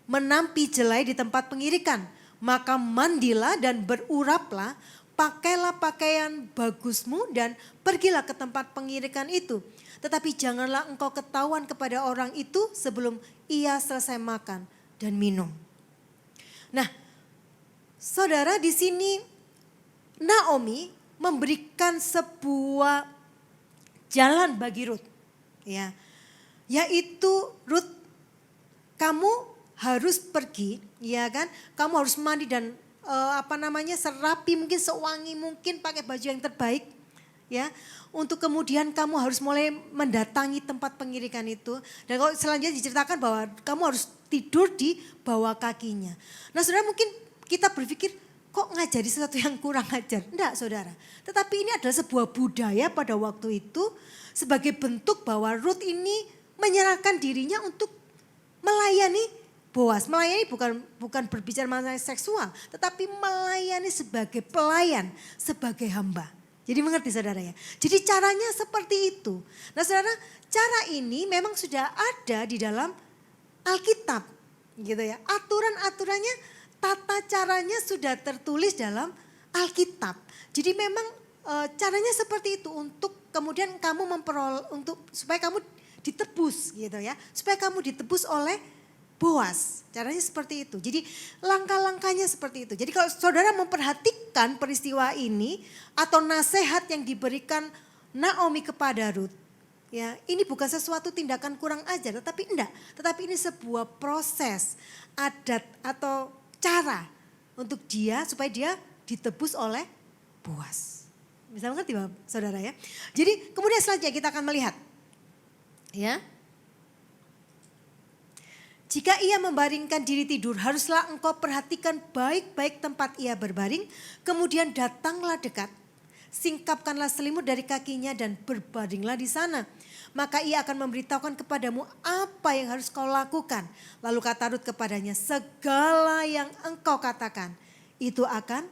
menampi jelai di tempat pengirikan. Maka mandilah dan beruraplah, pakailah pakaian bagusmu dan pergilah ke tempat pengirikan itu. Tetapi janganlah engkau ketahuan kepada orang itu sebelum ia selesai makan dan minum. Nah, saudara, di sini Naomi memberikan sebuah jalan bagi Ruth. Ya, yaitu Ruth, kamu harus pergi, ya kan? Kamu harus mandi dan serapi mungkin, sewangi mungkin, pakai baju yang terbaik, ya. Untuk kemudian kamu harus mulai mendatangi tempat pengirikan itu. Dan kalau selanjutnya diceritakan bahwa kamu harus tidur di bawah kakinya. Nah saudara, mungkin kita berpikir kok ngajari sesuatu yang kurang ajar. Enggak saudara, tetapi ini adalah sebuah budaya pada waktu itu sebagai bentuk bahwa Ruth ini menyerahkan dirinya untuk melayani Boas. Melayani bukan berbicara mengenai seksual, tetapi melayani sebagai pelayan, sebagai hamba. Jadi mengerti saudara ya. Jadi caranya seperti itu. Nah saudara, cara ini memang sudah ada di dalam Alkitab gitu ya. Aturan-aturannya, tata caranya sudah tertulis dalam Alkitab. Jadi memang caranya seperti itu untuk kemudian kamu supaya kamu ditebus gitu ya. Supaya kamu ditebus oleh Boas, caranya seperti itu. Jadi langkah-langkahnya seperti itu. Jadi kalau saudara memperhatikan peristiwa ini atau nasihat yang diberikan Naomi kepada Ruth, ya ini bukan sesuatu tindakan kurang ajar, tetapi enggak. Tetapi ini sebuah proses, adat atau cara untuk dia supaya dia ditebus oleh Boas. Bisa mengerti saudara ya. Jadi kemudian selanjutnya kita akan melihat ya. Jika ia membaringkan diri tidur, haruslah engkau perhatikan baik-baik tempat ia berbaring. Kemudian datanglah dekat, singkapkanlah selimut dari kakinya dan berbaringlah di sana. Maka ia akan memberitahukan kepadamu apa yang harus kau lakukan. Lalu kata Rut kepadanya, segala yang engkau katakan itu akan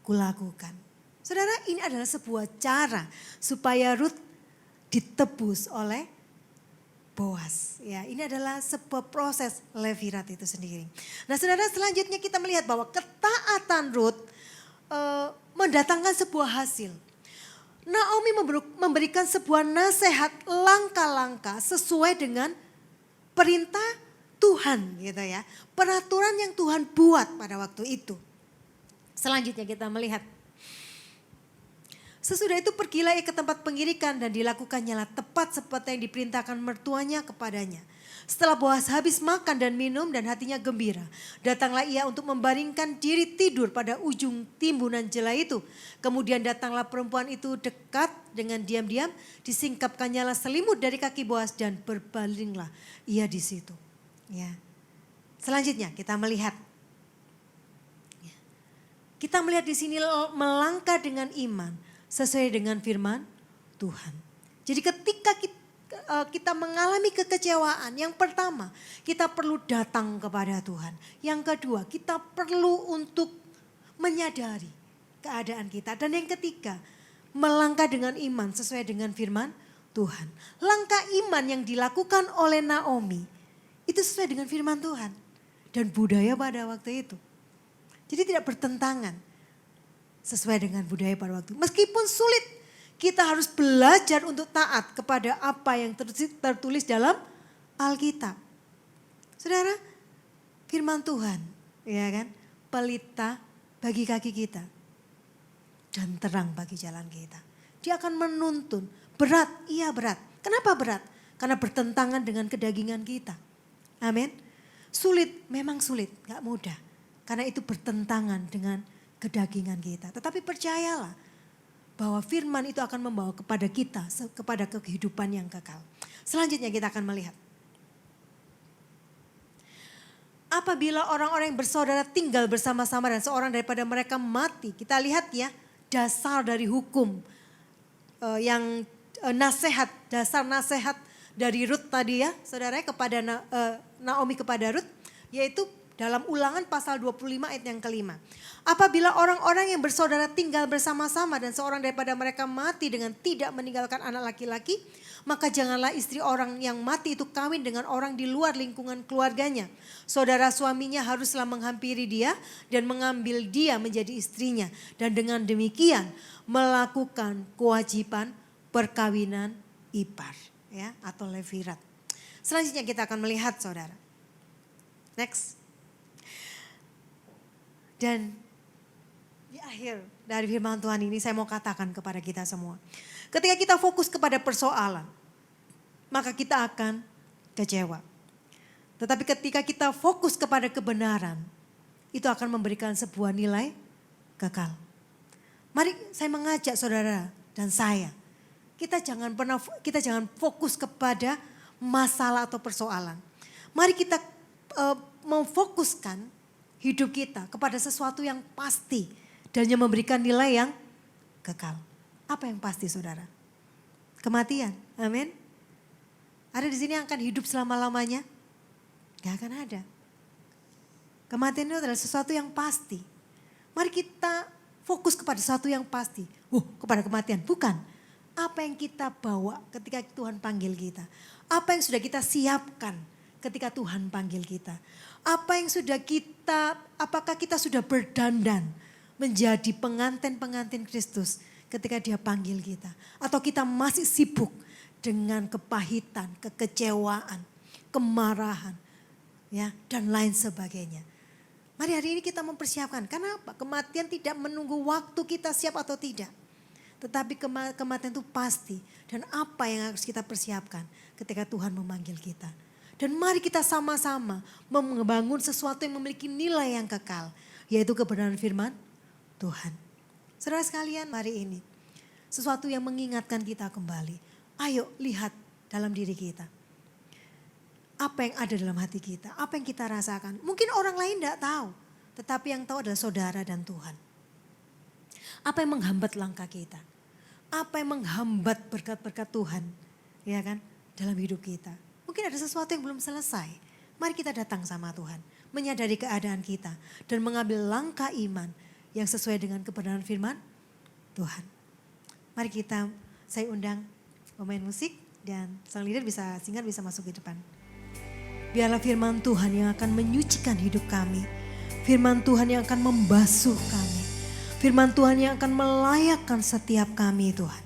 kulakukan. Saudara, ini adalah sebuah cara supaya Rut ditebus oleh Boas. Ya, ini adalah sebuah proses levirat itu sendiri. Nah, saudara, selanjutnya kita melihat bahwa ketaatan Rut mendatangkan sebuah hasil. Naomi memberikan sebuah nasihat langkah-langkah sesuai dengan perintah Tuhan gitu ya. Peraturan yang Tuhan buat pada waktu itu. Selanjutnya kita melihat. Sesudah itu pergilah ia ke tempat pengirikan dan dilakukannya lah tepat seperti yang diperintahkan mertuanya kepadanya. Setelah Boas habis makan dan minum dan hatinya gembira, datanglah ia untuk membaringkan diri tidur pada ujung timbunan jela itu. Kemudian datanglah perempuan itu dekat dengan diam-diam, disingkapkannya lah selimut dari kaki Boas dan berbalinglah ia di situ. Ya. Selanjutnya kita melihat. Kita melihat di sini melangkah dengan iman sesuai dengan firman Tuhan. Jadi ketika kita mengalami kekecewaan, yang pertama kita perlu datang kepada Tuhan. Yang kedua kita perlu untuk menyadari keadaan kita. Dan yang ketiga melangkah dengan iman sesuai dengan firman Tuhan. Langkah iman yang dilakukan oleh Naomi itu sesuai dengan firman Tuhan dan budaya pada waktu itu. Jadi tidak bertentangan sesuai dengan budaya pada waktu. Meskipun sulit, kita harus belajar untuk taat kepada apa yang tertulis dalam Alkitab. Saudara, firman Tuhan, ya kan, pelita bagi kaki kita dan terang bagi jalan kita. Dia akan menuntun, berat, iya berat. Kenapa berat? Karena bertentangan dengan kedagingan kita. Amin. Sulit, memang sulit, gak mudah. Karena itu bertentangan dengan kedagingan kita. Tetapi percayalah bahwa firman itu akan membawa kepada kita, kepada kehidupan yang kekal. Selanjutnya kita akan melihat. Apabila orang-orang yang bersaudara tinggal bersama-sama dan seorang daripada mereka mati. Kita lihat ya dasar dari hukum yang nasihat, dasar nasihat dari Rut tadi ya saudara kepada Naomi kepada Rut. Yaitu dalam Ulangan pasal 25 ayat yang kelima. Apabila orang-orang yang bersaudara tinggal bersama-sama dan seorang daripada mereka mati dengan tidak meninggalkan anak laki-laki, maka janganlah istri orang yang mati itu kawin dengan orang di luar lingkungan keluarganya. Saudara suaminya haruslah menghampiri dia dan mengambil dia menjadi istrinya. Dan dengan demikian melakukan kewajiban perkawinan ipar ya atau levirat. Selanjutnya kita akan melihat saudara. Next. Dan di akhir dari firman Tuhan ini saya mau katakan kepada kita semua. Ketika kita fokus kepada persoalan, maka kita akan kecewa. Tetapi ketika kita fokus kepada kebenaran, itu akan memberikan sebuah nilai kekal. Mari saya mengajak saudara dan saya, kita jangan fokus kepada masalah atau persoalan. Mari kita memfokuskan hidup kita kepada sesuatu yang pasti dan yang memberikan nilai yang kekal. Apa yang pasti saudara? Kematian, amin. Ada di sini yang akan hidup selama-lamanya? Gak akan ada. Kematian itu adalah sesuatu yang pasti. Mari kita fokus kepada sesuatu yang pasti. Kepada kematian, bukan. Apa yang kita bawa ketika Tuhan panggil kita. Apa yang sudah kita siapkan ketika Tuhan panggil kita. Apa yang sudah apakah kita sudah berdandan menjadi pengantin-pengantin Kristus ketika dia panggil kita. Atau kita masih sibuk dengan kepahitan, kekecewaan, kemarahan ya dan lain sebagainya. Mari hari ini kita mempersiapkan. Karena apa? Kematian tidak menunggu waktu kita siap atau tidak. Tetapi kematian itu pasti. Dan apa yang harus kita persiapkan ketika Tuhan memanggil kita. Dan mari kita sama-sama membangun sesuatu yang memiliki nilai yang kekal. yaitu kebenaran firman Tuhan. Saudara sekalian, mari ini sesuatu yang mengingatkan kita kembali. Ayo lihat dalam diri kita. Apa yang ada dalam hati kita, apa yang kita rasakan. Mungkin orang lain tidak tahu, tetapi yang tahu adalah saudara dan Tuhan. Apa yang menghambat langkah kita? Apa yang menghambat berkat-berkat Tuhan, ya kan, dalam hidup kita? Mungkin ada sesuatu yang belum selesai. Mari kita datang sama Tuhan, menyadari keadaan kita dan mengambil langkah iman yang sesuai dengan kebenaran firman Tuhan. Mari saya undang pemain musik dan sang leader bisa masuk ke depan. Biarlah firman Tuhan yang akan menyucikan hidup kami. Firman Tuhan yang akan membasuh kami. Firman Tuhan yang akan melayakkan setiap kami Tuhan.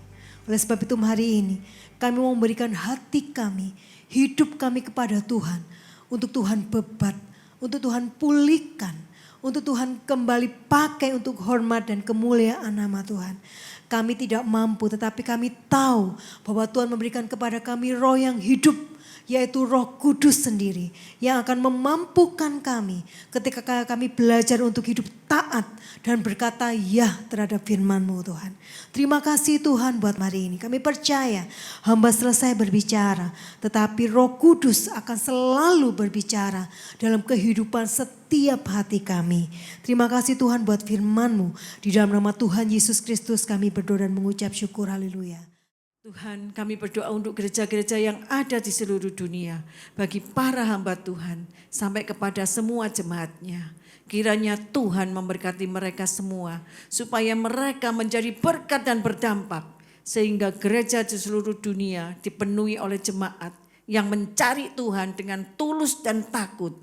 Oleh sebab itu hari ini kami mau memberikan hati kami, hidup kami kepada Tuhan. Untuk Tuhan bebat, untuk Tuhan pulihkan, untuk Tuhan kembali pakai untuk hormat dan kemuliaan nama Tuhan. Kami tidak mampu tetapi kami tahu bahwa Tuhan memberikan kepada kami roh yang hidup. Yaitu Roh Kudus sendiri yang akan memampukan kami ketika kami belajar untuk hidup taat dan berkata ya terhadap firman-Mu Tuhan. Terima kasih Tuhan buat hari ini. Kami percaya hamba selesai berbicara tetapi Roh Kudus akan selalu berbicara dalam kehidupan setiap hati kami. Terima kasih Tuhan buat firman-Mu. Di dalam nama Tuhan Yesus Kristus kami berdoa dan mengucap syukur. Haleluya. Tuhan, kami berdoa untuk gereja-gereja yang ada di seluruh dunia. Bagi para hamba Tuhan, sampai kepada semua jemaatnya. Kiranya Tuhan memberkati mereka semua, supaya mereka menjadi berkat dan berdampak. Sehingga gereja di seluruh dunia dipenuhi oleh jemaat yang mencari Tuhan dengan tulus dan takut.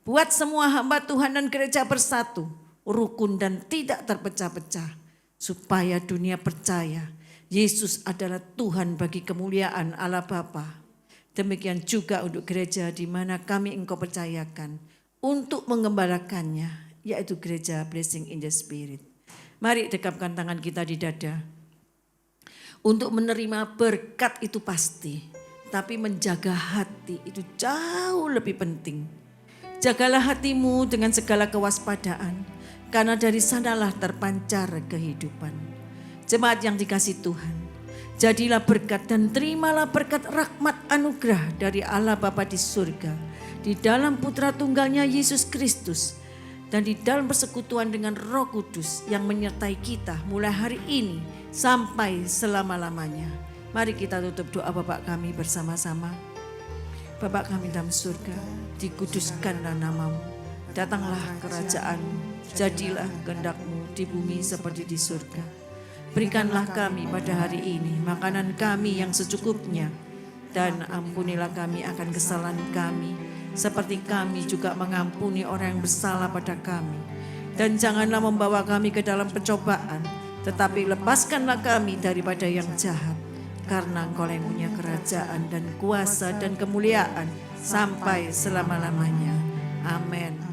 Buat semua hamba Tuhan dan gereja bersatu, rukun dan tidak terpecah-pecah. Supaya dunia percaya Yesus adalah Tuhan bagi kemuliaan Allah Bapa. Demikian juga untuk gereja di mana kami Engkau percayakan untuk mengembalakannya, yaitu gereja Blessing in the Spirit. Mari dekapkan tangan kita di dada. Untuk menerima berkat itu pasti, tapi menjaga hati itu jauh lebih penting. Jagalah hatimu dengan segala kewaspadaan, karena dari sanalah terpancar kehidupan. Jemaat yang dikasihi Tuhan, jadilah berkat dan terimalah berkat rahmat anugerah dari Allah Bapa di surga, di dalam Putra Tunggalnya Yesus Kristus, dan di dalam persekutuan dengan Roh Kudus yang menyertai kita mulai hari ini sampai selama-lamanya. Mari kita tutup doa Bapa kami bersama-sama. Bapa kami dalam surga, dikuduskanlah namamu, datanglah kerajaan-Mu, jadilah kehendak-Mu di bumi seperti di surga. Berikanlah kami pada hari ini makanan kami yang secukupnya, dan ampunilah kami akan kesalahan kami, seperti kami juga mengampuni orang yang bersalah pada kami. Dan janganlah membawa kami ke dalam pencobaan, tetapi lepaskanlah kami daripada yang jahat. Karena Engkau yang punya kerajaan dan kuasa dan kemuliaan sampai selama-lamanya. Amin.